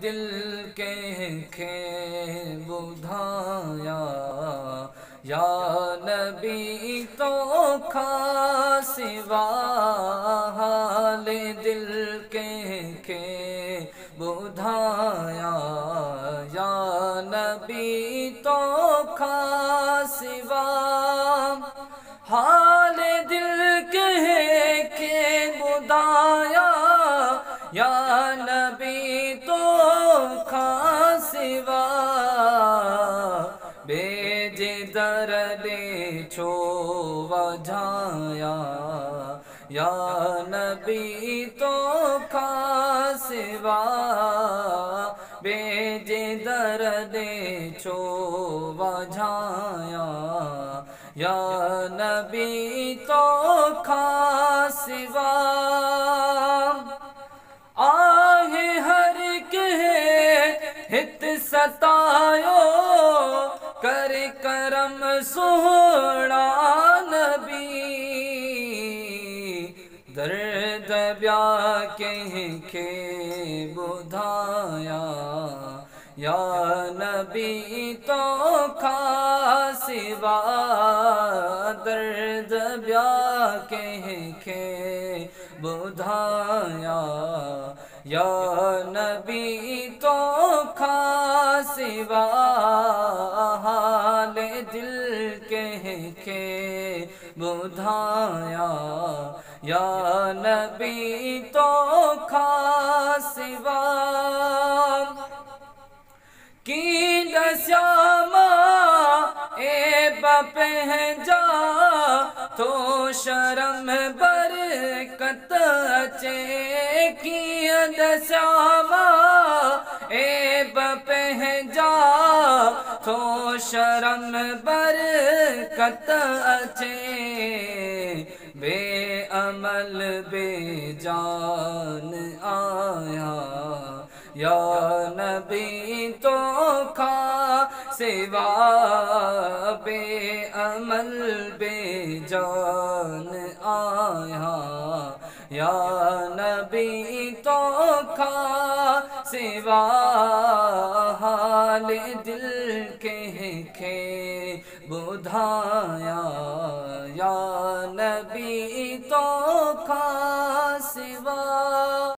दिल के बुधाया या नबी तो खासिवा हाल दिल के बुधाया या नबी तो खासिवा हाल दिल के बुधाया या नबी तो खासिवा बेजे दर्दे छो वझाया या नबी तो खासिवा बेजे दर्दे छो वझाया या नबी तो खासिवा आहे हर के हित सतायो कर करम सोहणा नबी दर्द ब्या के बुधाया या नबी तो खासिवा दर्द ब्या के बुधाया या नबी तो खासिवा हाल दिल के बुधाया या नबी तो खासिवा की दस्यामा ए बपहजा तो शर्म बरकत अचे की दस्यामा ए बपहजा तो शर्म बरकत अचे बेअमल बेजान आया या नबी तो खासिवा बेअमल बेजान आया या नबी तो खासिवा हाल दिल के बुधाया या नबी